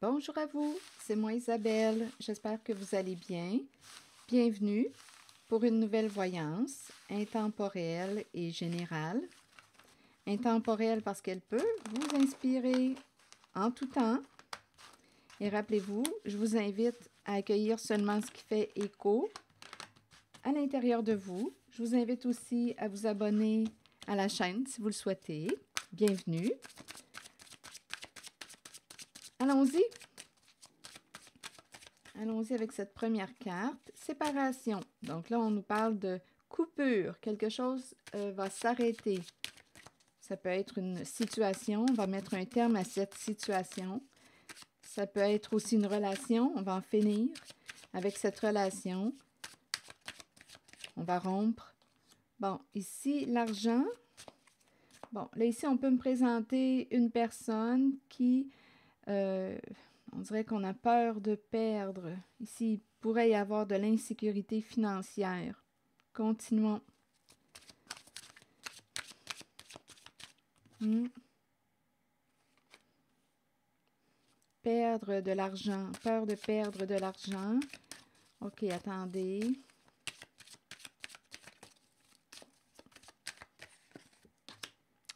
Bonjour à vous, c'est moi Isabelle. J'espère que vous allez bien. Bienvenue pour une nouvelle voyance intemporelle et générale. Intemporelle parce qu'elle peut vous inspirer en tout temps. Et rappelez-vous, je vous invite à accueillir seulement ce qui fait écho à l'intérieur de vous. Je vous invite aussi à vous abonner à la chaîne si vous le souhaitez. Bienvenue. Allons-y. Allons-y avec cette première carte. Séparation. Donc là, on nous parle de coupure. Quelque chose va s'arrêter. Ça peut être une situation. On va mettre un terme à cette situation. Ça peut être aussi une relation. On va en finir avec cette relation. On va rompre. Bon, ici, l'argent. Bon, là, ici, on peut me présenter une personne qui... on dirait qu'on a peur de perdre. Ici, il pourrait y avoir de l'insécurité financière. Continuons. Perdre de l'argent. Peur de perdre de l'argent. OK, attendez.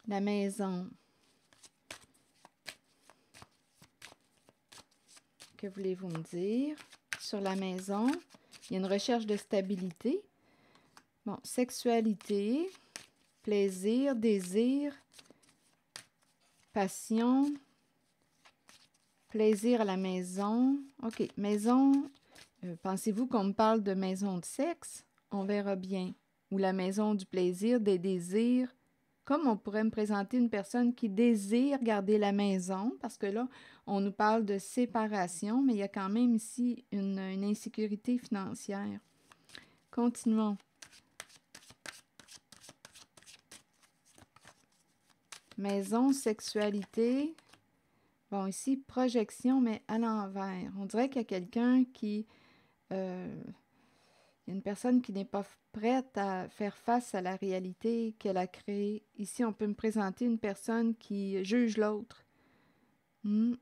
La maison. Que voulez-vous me dire? Sur la maison, il y a une recherche de stabilité. Bon, sexualité, plaisir, désir, passion, plaisir à la maison. OK, maison, pensez-vous qu'on me parle de maison de sexe? On verra bien. Ou la maison du plaisir, des désirs. Comme on pourrait me présenter une personne qui désire garder la maison, parce que là, on nous parle de séparation, mais il y a quand même ici une insécurité financière. Continuons. Maison, sexualité. Bon, ici, projection, mais à l'envers. On dirait qu'il y a quelqu'un qui... il y a une personne qui n'est pas prête à faire face à la réalité qu'elle a créée. Ici, on peut me présenter une personne qui juge l'autre. Qui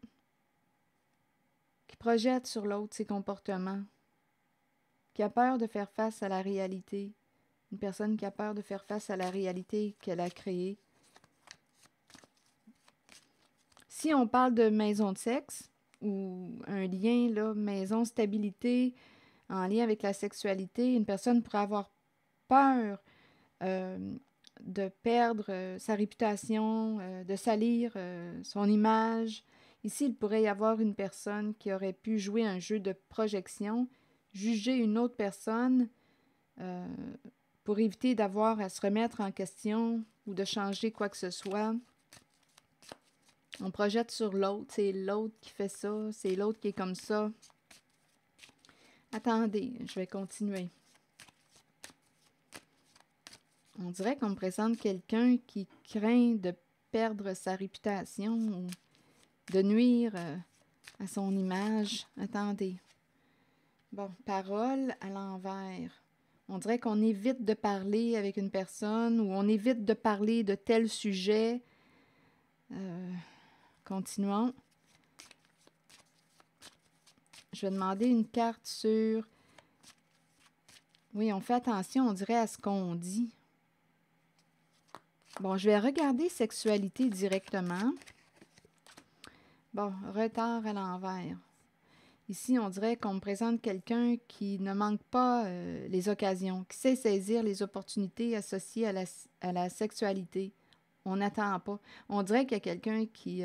projette sur l'autre ses comportements. Qui a peur de faire face à la réalité. Une personne qui a peur de faire face à la réalité qu'elle a créée. Si on parle de maison de sexe, ou un lien, là, maison, stabilité, en lien avec la sexualité, une personne pourrait avoir peur de perdre sa réputation, de salir son image. Ici, il pourrait y avoir une personne qui aurait pu jouer un jeu de projection, juger une autre personne euh, pour éviter d'avoir à se remettre en question ou de changer quoi que ce soit. On projette sur l'autre, c'est l'autre qui fait ça, c'est l'autre qui est comme ça. Attendez, je vais continuer. On dirait qu'on me présente quelqu'un qui craint de perdre sa réputation ou de nuire à son image. Attendez. Bon, parole à l'envers. On dirait qu'on évite de parler avec une personne ou on évite de parler de tel sujet. Continuons. Je vais demander une carte sur... Oui, on fait attention, on dirait, à ce qu'on dit. Bon, je vais regarder sexualité directement. Bon, retard à l'envers. Ici, on dirait qu'on me présente quelqu'un qui ne manque pas les occasions, qui sait saisir les opportunités associées à la sexualité. On n'attend pas. On dirait qu'il y a quelqu'un qui...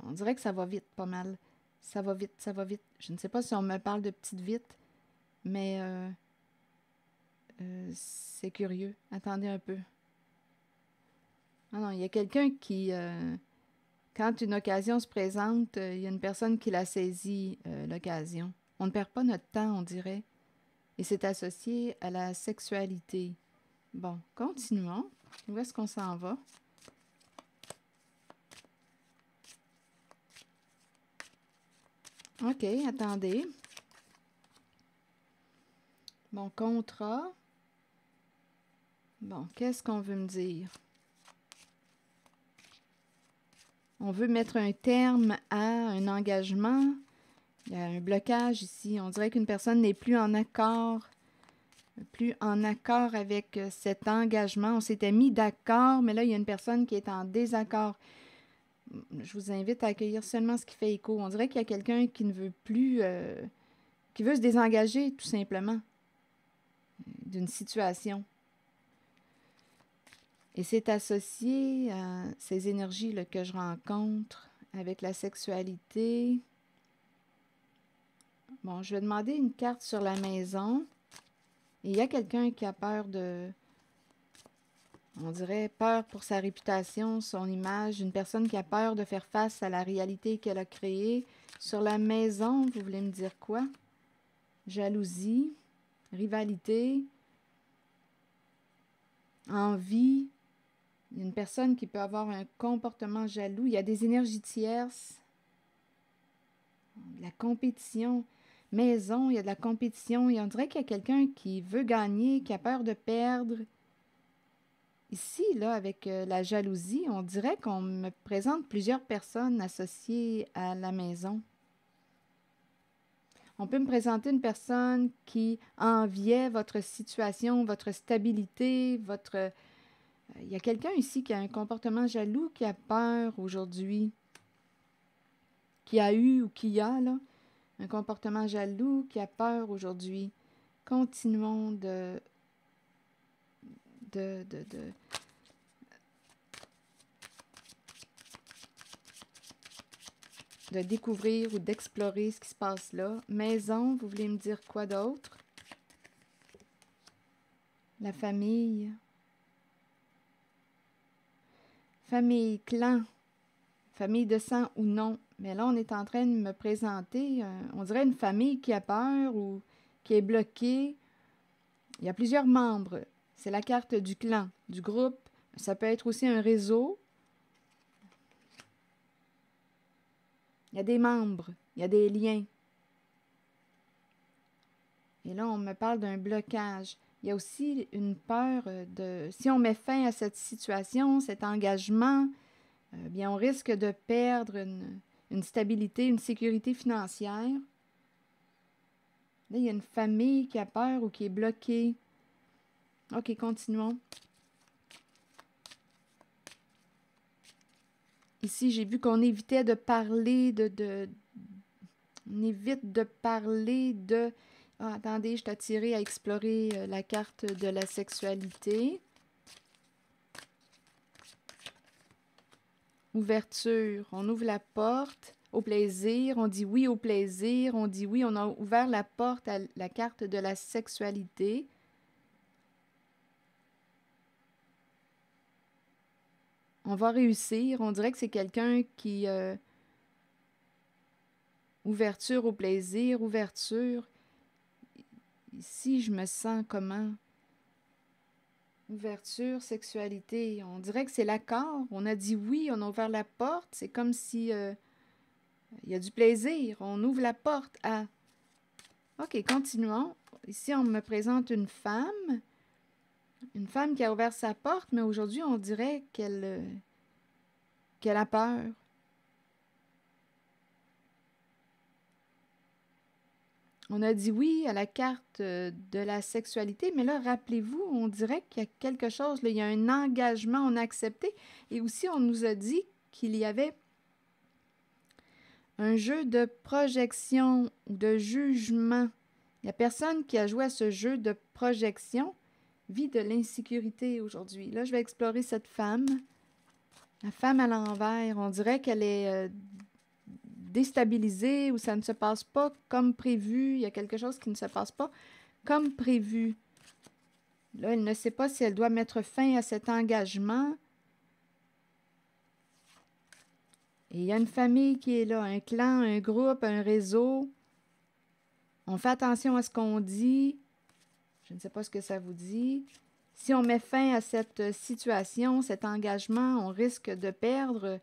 on dirait que ça va vite, pas mal. Ça va vite, ça va vite. Je ne sais pas si on me parle de petite vite, mais c'est curieux. Attendez un peu. Ah non, il y a quelqu'un qui... quand une occasion se présente, il y a une personne qui la saisit, l'occasion. On ne perd pas notre temps, on dirait. Et c'est associé à la sexualité. Bon, continuons. Où est-ce qu'on s'en va? OK, attendez. Bon, contrat. Bon, qu'est-ce qu'on veut me dire? On veut mettre un terme à un engagement. Il y a un blocage ici. On dirait qu'une personne n'est plus en accord avec cet engagement. On s'était mis d'accord, mais là, il y a une personne qui est en désaccord. Je vous invite à accueillir seulement ce qui fait écho. On dirait qu'il y a quelqu'un qui ne veut plus, qui veut se désengager tout simplement d'une situation. Et c'est associé à ces énergies là, que je rencontre avec la sexualité. Bon, je vais demander une carte sur la maison. Et il y a quelqu'un qui a peur de, on dirait, peur pour sa réputation, son image. Une personne qui a peur de faire face à la réalité qu'elle a créée. Sur la maison, vous voulez me dire quoi? Jalousie, rivalité, envie. Il y a une personne qui peut avoir un comportement jaloux. Il y a des énergies tierces, de la compétition. Maison, il y a de la compétition. Et on dirait qu'il y a quelqu'un qui veut gagner, qui a peur de perdre. Ici, là, avec la jalousie, on dirait qu'on me présente plusieurs personnes associées à la maison. On peut me présenter une personne qui enviait votre situation, votre stabilité, votre... Il y a quelqu'un ici qui a un comportement jaloux, qui a peur aujourd'hui, qui a eu ou qui a, là, un comportement jaloux, qui a peur aujourd'hui. Continuons de découvrir ou d'explorer ce qui se passe là. Maison, vous voulez me dire quoi d'autre? La famille. Famille, clan. Famille de sang ou non. Mais là, on est en train de me présenter, on dirait une famille qui a peur ou qui est bloquée. Il y a plusieurs membres. C'est la carte du clan, du groupe. Ça peut être aussi un réseau. Il y a des membres, il y a des liens. Et là, on me parle d'un blocage. Il y a aussi une peur de... Si on met fin à cette situation, cet engagement, bien, on risque de perdre une stabilité, une sécurité financière. Là, il y a une famille qui a peur ou qui est bloquée. OK, continuons. Ici, j'ai vu qu'on évitait de parler on évite de parler de... Ah, attendez, je t'ai attiré à explorer la carte de la sexualité. Ouverture. On ouvre la porte au plaisir. On dit oui au plaisir. On dit oui. On a ouvert la porte à la carte de la sexualité. On va réussir. On dirait que c'est quelqu'un qui... ouverture au plaisir, ouverture. Ici, je me sens comment? Ouverture, sexualité. On dirait que c'est l'accord. On a dit oui, on a ouvert la porte. C'est comme si il y a du plaisir. On ouvre la porte à... OK, continuons. Ici, on me présente une femme. Une femme qui a ouvert sa porte, mais aujourd'hui, on dirait qu'elle a peur. On a dit oui à la carte de la sexualité, mais là, rappelez-vous, on dirait qu'il y a quelque chose, là, il y a un engagement, on a accepté. Et aussi, on nous a dit qu'il y avait un jeu de projection ou de jugement. La personne qui a joué à ce jeu de projection vit de l'insécurité aujourd'hui. Là, je vais explorer cette femme. La femme à l'envers, on dirait qu'elle est déstabilisée ou ça ne se passe pas comme prévu. Il y a quelque chose qui ne se passe pas comme prévu. Là, elle ne sait pas si elle doit mettre fin à cet engagement. Et il y a une famille qui est là, un clan, un groupe, un réseau. On fait attention à ce qu'on dit. Je ne sais pas ce que ça vous dit. Si on met fin à cette situation, cet engagement, on risque de perdre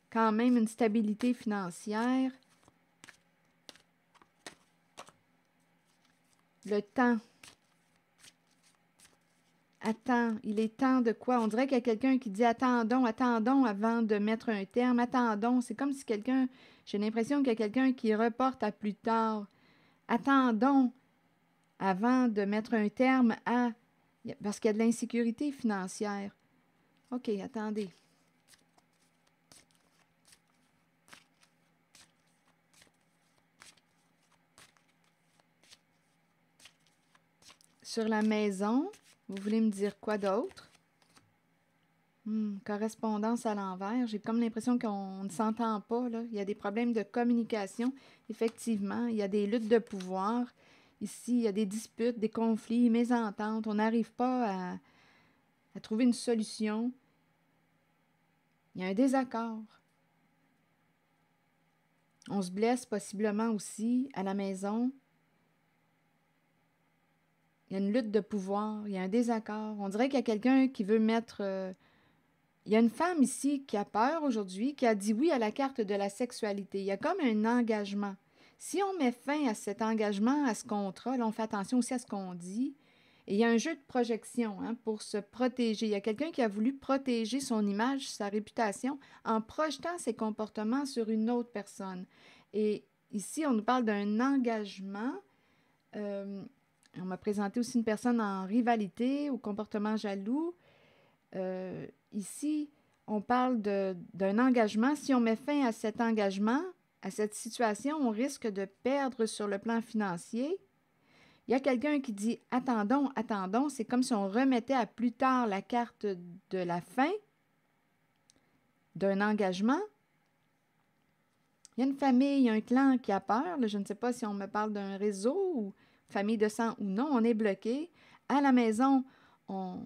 quand même une stabilité financière. Le temps. attends, il est temps de quoi? On dirait qu'il y a quelqu'un qui dit attendons, attendons avant de mettre un terme, attendons. C'est comme si quelqu'un, j'ai l'impression qu'il y a quelqu'un qui reporte à plus tard. Attendons avant de mettre un terme à, parce qu'il y a de l'insécurité financière. OK, attendez. Sur la maison, vous voulez me dire quoi d'autre? Correspondance à l'envers. J'ai comme l'impression qu'on ne s'entend pas, là. Il y a des problèmes de communication. Effectivement, il y a des luttes de pouvoir. Ici, il y a des disputes, des conflits, mésententes. On n'arrive pas à trouver une solution. Il y a un désaccord. On se blesse possiblement aussi à la maison. Il y a une lutte de pouvoir, il y a un désaccord. On dirait qu'il y a quelqu'un qui veut mettre... Il y a une femme ici qui a peur aujourd'hui, qui a dit oui à la carte de la sexualité. Il y a comme un engagement. Si on met fin à cet engagement, à ce contrat, là, on fait attention aussi à ce qu'on dit. Et il y a un jeu de projection pour se protéger. Il y a quelqu'un qui a voulu protéger son image, sa réputation, en projetant ses comportements sur une autre personne. Et ici, on nous parle d'un engagement. On m'a présenté aussi une personne en rivalité, au comportement jaloux. Ici, on parle d'un engagement. Si on met fin à cet engagement, à cette situation, on risque de perdre sur le plan financier. Il y a quelqu'un qui dit « attendons, attendons ». C'est comme si on remettait à plus tard la carte de la fin d'un engagement. Il y a une famille, un clan qui a peur. Là, je ne sais pas si on me parle d'un réseau ou famille de sang ou non. On est bloqué. À la maison, on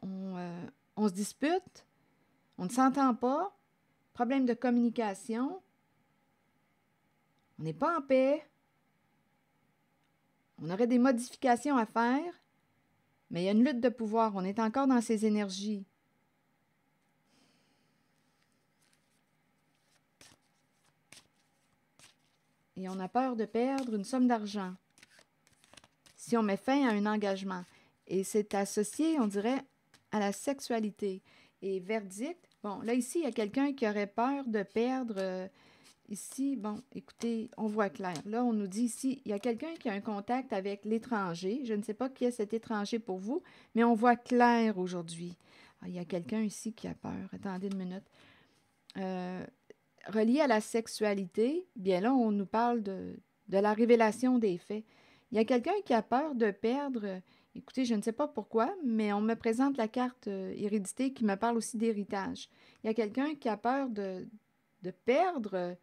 se dispute. On ne s'entend pas. Problème de communication. On n'est pas en paix. On aurait des modifications à faire, mais il y a une lutte de pouvoir. On est encore dans ces énergies. Et on a peur de perdre une somme d'argent si on met fin à un engagement. Et c'est associé, on dirait, à la sexualité. Et verdict, bon, là ici, il y a quelqu'un qui aurait peur de perdre... Ici, bon, écoutez, on voit clair. Là, on nous dit ici, il y a quelqu'un qui a un contact avec l'étranger. Je ne sais pas qui est cet étranger pour vous, mais on voit clair aujourd'hui. Ah, il y a quelqu'un ici qui a peur. Attendez une minute. Relié à la sexualité, bien là, on nous parle de la révélation des faits. Il y a quelqu'un qui a peur de perdre... Écoutez, je ne sais pas pourquoi, mais on me présente la carte hérédité qui me parle aussi d'héritage. Il y a quelqu'un qui a peur de perdre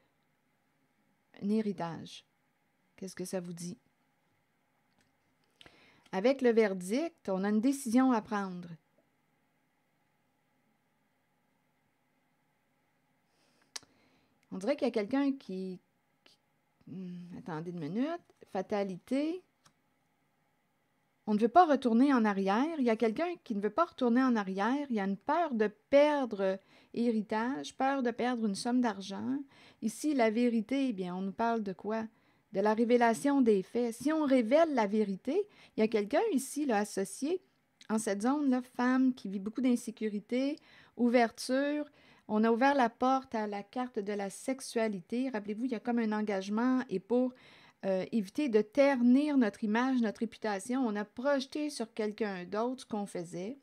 un héritage. Qu'est-ce que ça vous dit? Avec le verdict, on a une décision à prendre. On dirait qu'il y a quelqu'un qui attendez une minute. Fatalité. On ne veut pas retourner en arrière. Il y a quelqu'un qui ne veut pas retourner en arrière. Il y a une peur de perdre héritage, peur de perdre une somme d'argent. Ici, la vérité, eh bien, on nous parle de quoi? De la révélation des faits. Si on révèle la vérité, il y a quelqu'un ici là, associé en cette zone-là, femme qui vit beaucoup d'insécurité, ouverture. On a ouvert la porte à la carte de la sexualité. Rappelez-vous, il y a comme un engagement et pour éviter de ternir notre image, notre réputation, on a projeté sur quelqu'un d'autre ce qu'on faisait.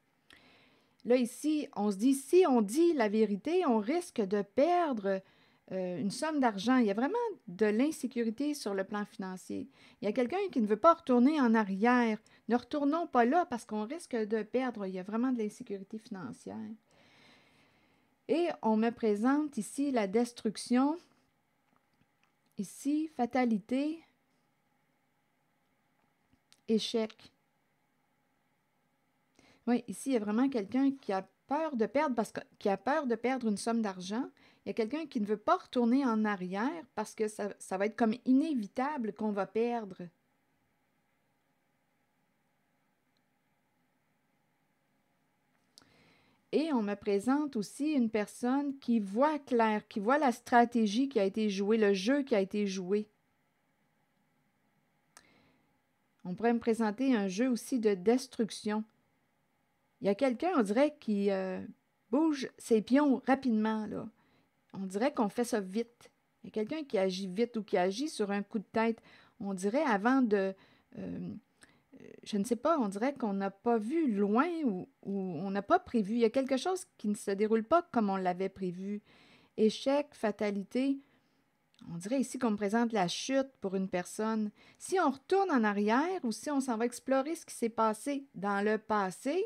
Là, ici, on se dit, si on dit la vérité, on risque de perdre une somme d'argent. Il y a vraiment de l'insécurité sur le plan financier. Il y a quelqu'un qui ne veut pas retourner en arrière. Ne retournons pas là parce qu'on risque de perdre. Il y a vraiment de l'insécurité financière. Et on me présente ici la destruction. Ici, fatalité, échec. Oui, ici, il y a vraiment quelqu'un qui a peur de perdre qui a peur de perdre une somme d'argent. Il y a quelqu'un qui ne veut pas retourner en arrière parce que ça va être comme inévitable qu'on va perdre. Et on me présente aussi une personne qui voit clair, qui voit la stratégie qui a été jouée, le jeu qui a été joué. On pourrait me présenter un jeu aussi de destruction. Il y a quelqu'un, on dirait, qui bouge ses pions rapidement, là. On dirait qu'on fait ça vite. Il y a quelqu'un qui agit vite ou qui agit sur un coup de tête. On dirait avant de... je ne sais pas, on dirait qu'on n'a pas vu loin ou on n'a pas prévu. Il y a quelque chose qui ne se déroule pas comme on l'avait prévu. Échec, fatalité. On dirait ici qu'on me présente la chute pour une personne. Si on retourne en arrière ou si on s'en va explorer ce qui s'est passé dans le passé,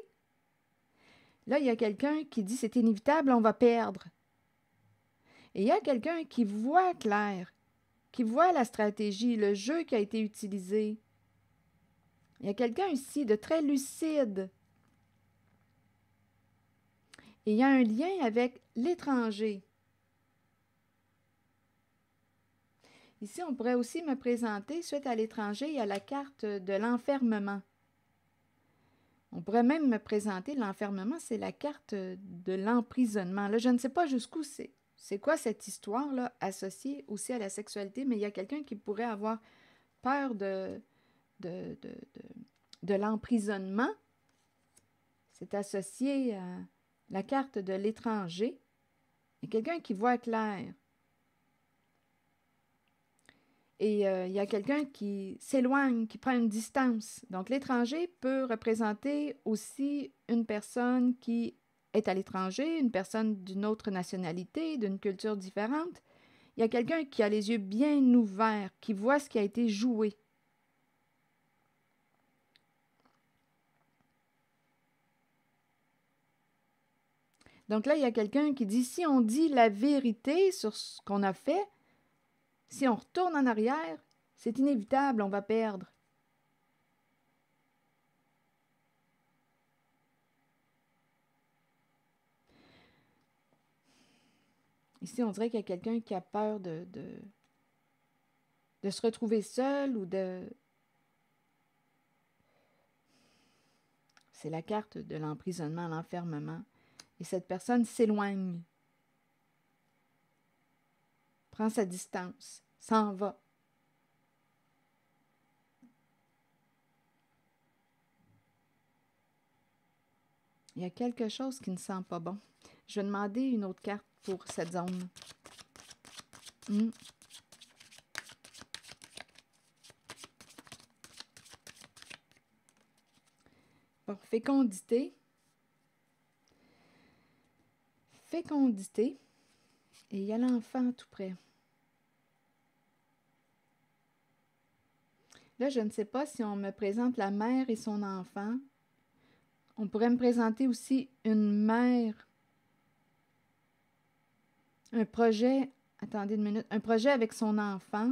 là, il y a quelqu'un qui dit c'est inévitable, on va perdre. Et il y a quelqu'un qui voit clair, qui voit la stratégie, le jeu qui a été utilisé. Il y a quelqu'un ici de très lucide. Et il y a un lien avec l'étranger. Ici, on pourrait aussi me présenter, suite à l'étranger, il y a la carte de l'enfermement. On pourrait même me présenter l'enfermement, c'est la carte de l'emprisonnement. Là, je ne sais pas jusqu'où c'est. C'est quoi cette histoire-là associée aussi à la sexualité, mais il y a quelqu'un qui pourrait avoir peur de, de, de l'emprisonnement. C'est associé à la carte de l'étranger. Il y a quelqu'un qui voit clair. Et il y a quelqu'un qui s'éloigne, qui prend une distance. Donc, l'étranger peut représenter aussi une personne qui est à l'étranger, une personne d'une autre nationalité, d'une culture différente. Il y a quelqu'un qui a les yeux bien ouverts, qui voit ce qui a été joué. Donc là, il y a quelqu'un qui dit, si on dit la vérité sur ce qu'on a fait, si on retourne en arrière, c'est inévitable, on va perdre. Ici, on dirait qu'il y a quelqu'un qui a peur de se retrouver seul ou de... C'est la carte de l'emprisonnement, l'enfermement. Et cette personne s'éloigne, prend sa distance, s'en va. Il y a quelque chose qui ne sent pas bon. Je vais demander une autre carte pour cette zone. Bon, fécondité. Fécondité. Et il y a l'enfant tout près. Là, je ne sais pas si on me présente la mère et son enfant. On pourrait me présenter aussi une mère. Un projet, attendez une minute, un projet avec son enfant.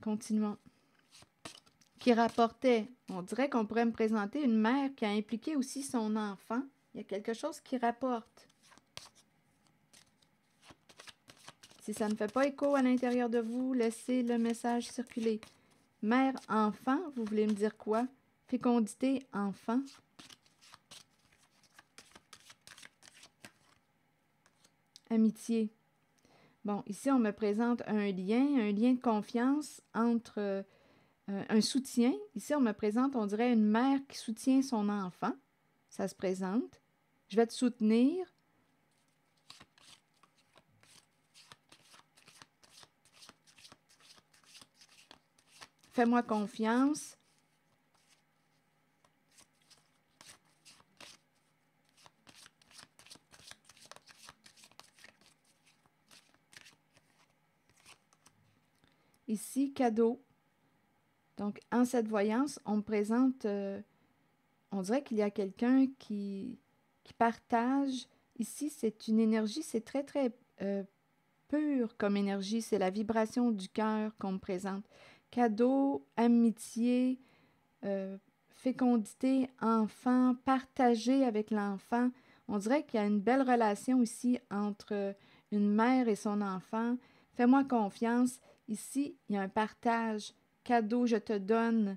Continuons. Qui rapportait, on dirait qu'on pourrait me présenter une mère qui a impliqué aussi son enfant. Il y a quelque chose qui rapporte. Si ça ne fait pas écho à l'intérieur de vous, laissez le message circuler. Mère-enfant, vous voulez me dire quoi? Fécondité, enfant. Amitié. Bon, ici, on me présente un lien de confiance entre un soutien. Ici, on me présente, on dirait, une mère qui soutient son enfant. Ça se présente. Je vais te soutenir. Fais-moi confiance. Ici, cadeau. Donc, en cette voyance, on me présente, on dirait qu'il y a quelqu'un qui partage. Ici, c'est une énergie, c'est très, très pur comme énergie. C'est la vibration du cœur qu'on me présente. Cadeau, amitié, fécondité, enfant, partager avec l'enfant. On dirait qu'il y a une belle relation ici entre une mère et son enfant. Fais-moi confiance. Ici, il y a un partage. Cadeau, je te donne.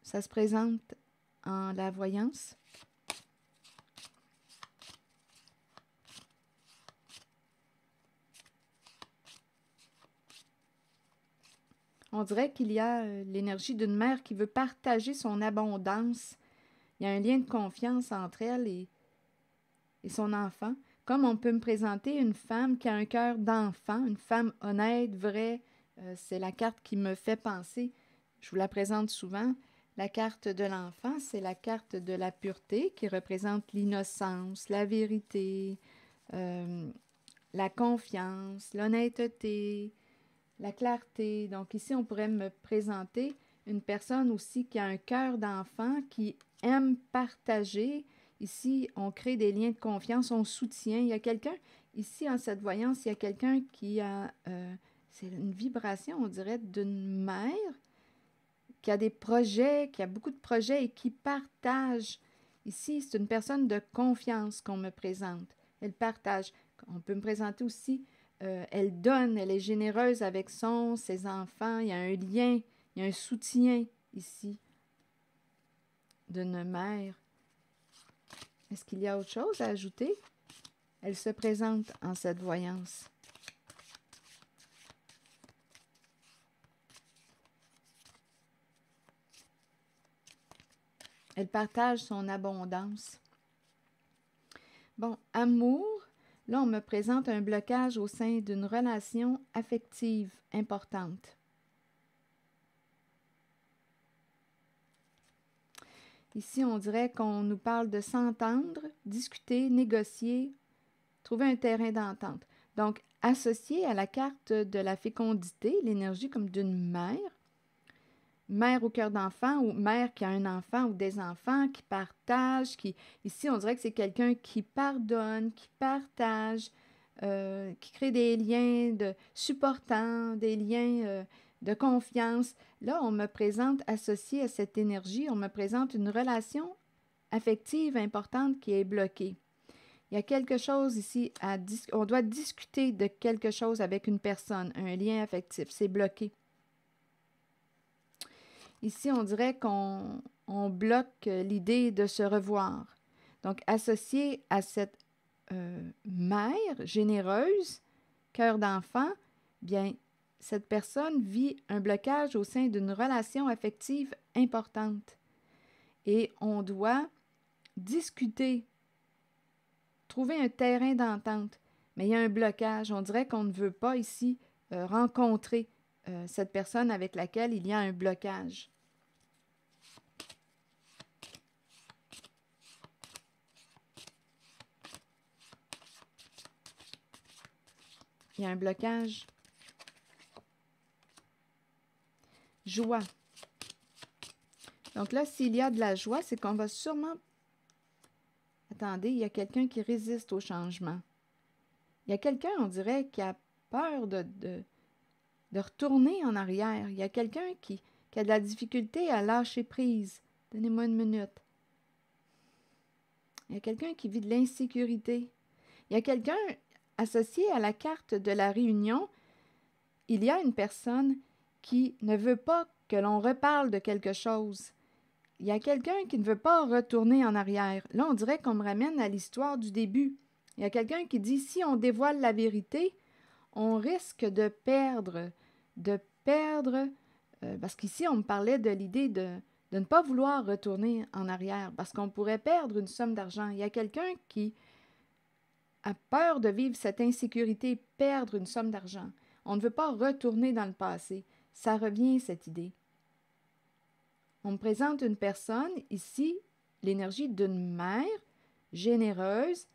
Ça se présente en la voyance. On dirait qu'il y a l'énergie d'une mère qui veut partager son abondance. Il y a un lien de confiance entre elle et son enfant. Comme on peut me présenter une femme qui a un cœur d'enfant, une femme honnête, vraie, c'est la carte qui me fait penser. Je vous la présente souvent. La carte de l'enfant, c'est la carte de la pureté qui représente l'innocence, la vérité, la confiance, l'honnêteté, la clarté. Donc ici, on pourrait me présenter une personne aussi qui a un cœur d'enfant, qui aime partager. Ici, on crée des liens de confiance, on soutient. Il y a quelqu'un, ici, en cette voyance, il y a quelqu'un qui a, c'est une vibration, on dirait, d'une mère qui a des projets, qui a beaucoup de projets et qui partage. Ici, c'est une personne de confiance qu'on me présente. Elle partage. On peut me présenter aussi, elle donne, elle est généreuse avec ses enfants. Il y a un lien, il y a un soutien ici d'une mère. Est-ce qu'il y a autre chose à ajouter? Elle se présente en cette voyance. Elle partage son abondance. Bon, amour, là, on me présente un blocage au sein d'une relation affective importante. Ici, on dirait qu'on nous parle de s'entendre, discuter, négocier, trouver un terrain d'entente. Donc, associé à la carte de la fécondité, l'énergie comme d'une mère au cœur d'enfant ou mère qui a un enfant ou des enfants, qui partagent, ici, on dirait que c'est quelqu'un qui pardonne, qui partage, qui crée des liens de supportants, des liens de confiance. Là, on me présente, associé à cette énergie, on me présente une relation affective importante qui est bloquée. Il y a quelque chose ici, on doit discuter de quelque chose avec une personne, un lien affectif, c'est bloqué. Ici, on dirait qu'on bloque l'idée de se revoir. Donc, associé à cette mère généreuse, cœur d'enfant, bien, cette personne vit un blocage au sein d'une relation affective importante. Et on doit discuter, trouver un terrain d'entente. Mais il y a un blocage. On dirait qu'on ne veut pas ici rencontrer cette personne avec laquelle il y a un blocage. Il y a un blocage. Joie. Donc là, s'il y a de la joie, c'est qu'on va sûrement... Attendez, il y a quelqu'un qui résiste au changement. Il y a quelqu'un, on dirait, qui a peur de retourner en arrière. Il y a quelqu'un qui a de la difficulté à lâcher prise. Donnez-moi une minute. Il y a quelqu'un qui vit de l'insécurité. Il y a quelqu'un associé à la carte de la réunion. Il y a une personne qui ne veut pas que l'on reparle de quelque chose. Il y a quelqu'un qui ne veut pas retourner en arrière. Là, on dirait qu'on me ramène à l'histoire du début. Il y a quelqu'un qui dit, si on dévoile la vérité, on risque de perdre, parce qu'ici, on me parlait de l'idée de ne pas vouloir retourner en arrière, parce qu'on pourrait perdre une somme d'argent. Il y a quelqu'un qui a peur de vivre cette insécurité, perdre une somme d'argent. On ne veut pas retourner dans le passé. Ça revient, cette idée. On me présente une personne, ici, l'énergie d'une mère généreuse,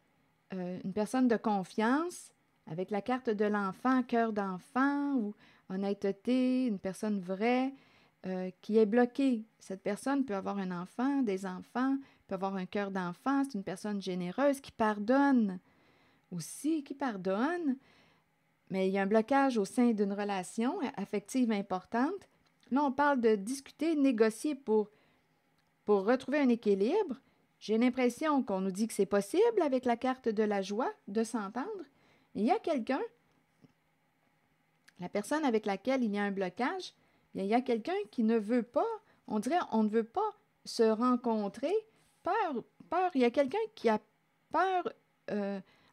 une personne de confiance, avec la carte de l'enfant, cœur d'enfant ou honnêteté, une personne vraie, qui est bloquée. Cette personne peut avoir un enfant, des enfants, peut avoir un cœur d'enfant, c'est une personne généreuse qui pardonne aussi, qui pardonne, mais il y a un blocage au sein d'une relation affective importante. Là, on parle de discuter, négocier pour retrouver un équilibre. J'ai l'impression qu'on nous dit que c'est possible avec la carte de la joie de s'entendre. Il y a quelqu'un, la personne avec laquelle il y a un blocage, il y a quelqu'un qui ne veut pas, on dirait on ne veut pas se rencontrer. Peur, il y a quelqu'un qui a peur,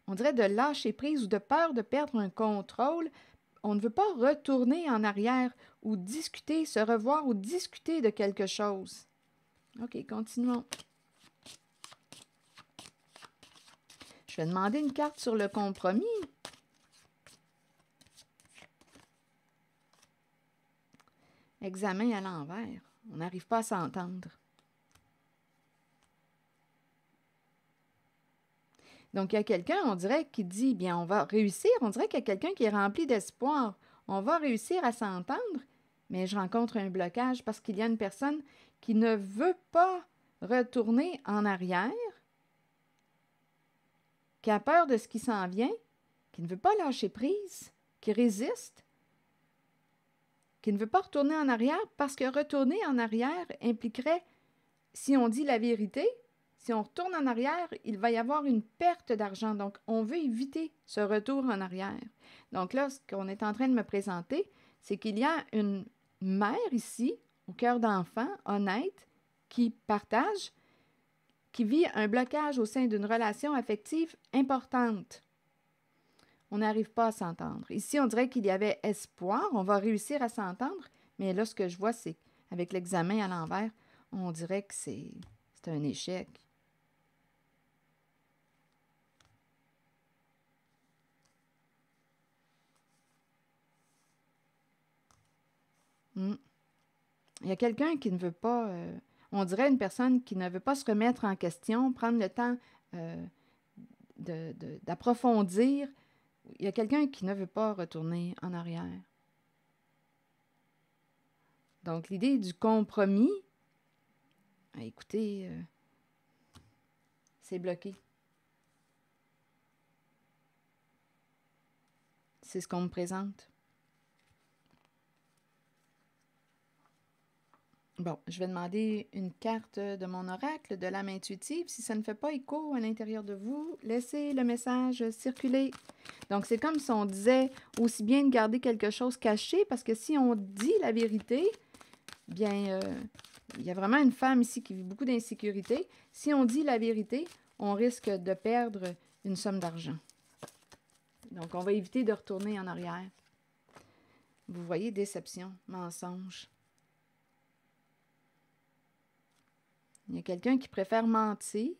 on dirait de lâcher prise ou de peur de perdre un contrôle. on ne veut pas retourner en arrière ou discuter, se revoir ou discuter de quelque chose. OK, continuons. Je vais demander une carte sur le compromis. Examen à l'envers. On n'arrive pas à s'entendre. Donc, il y a quelqu'un, on dirait, qui dit, bien, on va réussir. On dirait qu'il y a quelqu'un qui est rempli d'espoir. On va réussir à s'entendre, mais je rencontre un blocage parce qu'il y a une personne qui ne veut pas retourner en arrière, qui a peur de ce qui s'en vient, qui ne veut pas lâcher prise, qui résiste, qui ne veut pas retourner en arrière parce que retourner en arrière impliquerait, si on dit la vérité, si on retourne en arrière, il va y avoir une perte d'argent. Donc, on veut éviter ce retour en arrière. Donc là, ce qu'on est en train de me présenter, c'est qu'il y a une mère ici, au cœur d'enfant, honnête, qui partage, qui vit un blocage au sein d'une relation affective importante. On n'arrive pas à s'entendre. Ici, on dirait qu'il y avait espoir, on va réussir à s'entendre, mais là, ce que je vois, c'est avec l'examen à l'envers, on dirait que c'est un échec. Il y a quelqu'un qui ne veut pas, on dirait une personne qui ne veut pas se remettre en question, prendre le temps d'approfondir. Il y a quelqu'un qui ne veut pas retourner en arrière. Donc, l'idée du compromis, écoutez, c'est bloqué. C'est ce qu'on me présente. Bon, je vais demander une carte de mon oracle, de l'âme intuitive. Si ça ne fait pas écho à l'intérieur de vous, laissez le message circuler. Donc, c'est comme si on disait aussi bien de garder quelque chose caché, parce que si on dit la vérité, bien, il y a vraiment une femme ici qui vit beaucoup d'insécurité. Si on dit la vérité, on risque de perdre une somme d'argent. Donc, on va éviter de retourner en arrière. Vous voyez, déception, mensonge. Il y a quelqu'un qui préfère mentir.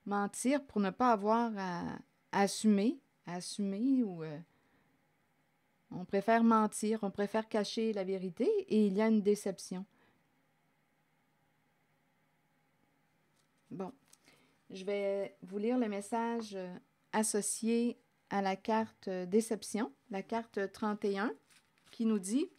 Mentir pour ne pas avoir à assumer ou on préfère mentir, on préfère cacher la vérité et il y a une déception. Bon, je vais vous lire le message associé à la carte déception, la carte 31, qui nous dit: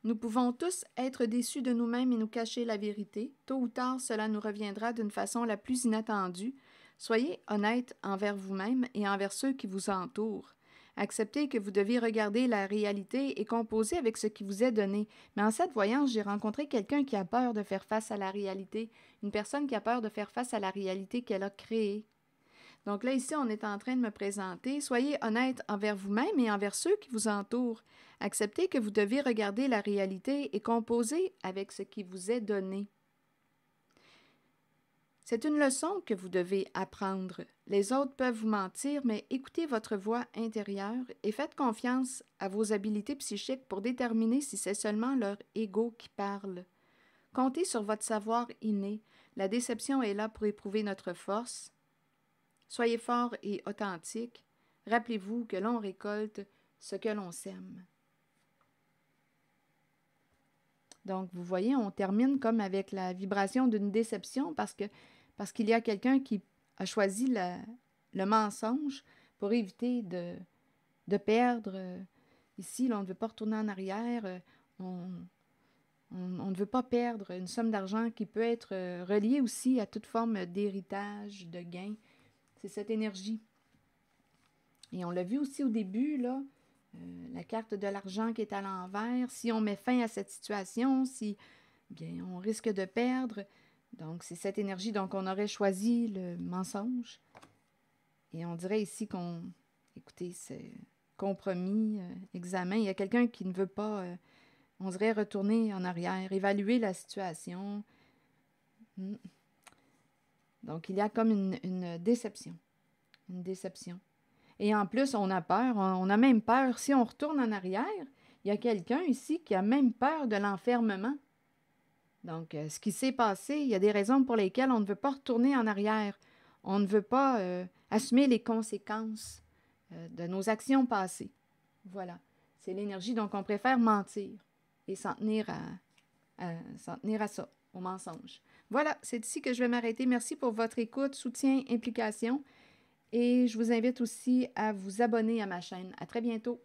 nous pouvons tous être déçus de nous-mêmes et nous cacher la vérité. Tôt ou tard, cela nous reviendra d'une façon la plus inattendue. Soyez honnête envers vous-même et envers ceux qui vous entourent. Acceptez que vous devez regarder la réalité et composer avec ce qui vous est donné. Mais en cette voyance, j'ai rencontré quelqu'un qui a peur de faire face à la réalité, une personne qui a peur de faire face à la réalité qu'elle a créée. Donc là, ici, on est en train de me présenter. Soyez honnête envers vous-même et envers ceux qui vous entourent. Acceptez que vous devez regarder la réalité et composer avec ce qui vous est donné. C'est une leçon que vous devez apprendre. Les autres peuvent vous mentir, mais écoutez votre voix intérieure et faites confiance à vos habiletés psychiques pour déterminer si c'est seulement leur ego qui parle. Comptez sur votre savoir inné. La déception est là pour éprouver notre force. Soyez fort et authentique. Rappelez-vous que l'on récolte ce que l'on sème. Donc, vous voyez, on termine comme avec la vibration d'une déception parce qu'il y a quelqu'un qui a choisi le mensonge pour éviter de perdre. Ici, là, on ne veut pas retourner en arrière. On ne veut pas perdre une somme d'argent qui peut être reliée aussi à toute forme d'héritage, de gain. C'est cette énergie. Et on l'a vu aussi au début, là, la carte de l'argent qui est à l'envers. Si on met fin à cette situation, bien, on risque de perdre. Donc, c'est cette énergie. Donc, on aurait choisi le mensonge. Et on dirait ici écoutez, c'est compromis, examen. Il y a quelqu'un qui ne veut pas, on dirait, retourner en arrière, évaluer la situation. Donc, il y a comme une déception. Une déception. Et en plus, on a peur, on a même peur. Si on retourne en arrière, il y a quelqu'un ici qui a même peur de l'enfermement. Donc, ce qui s'est passé, il y a des raisons pour lesquelles on ne veut pas retourner en arrière. On ne veut pas assumer les conséquences de nos actions passées. Voilà. C'est l'énergie, donc on préfère mentir et s'en tenir à ça, au mensonge. Voilà, c'est ici que je vais m'arrêter. Merci pour votre écoute, soutien, implication. Et je vous invite aussi à vous abonner à ma chaîne. À très bientôt.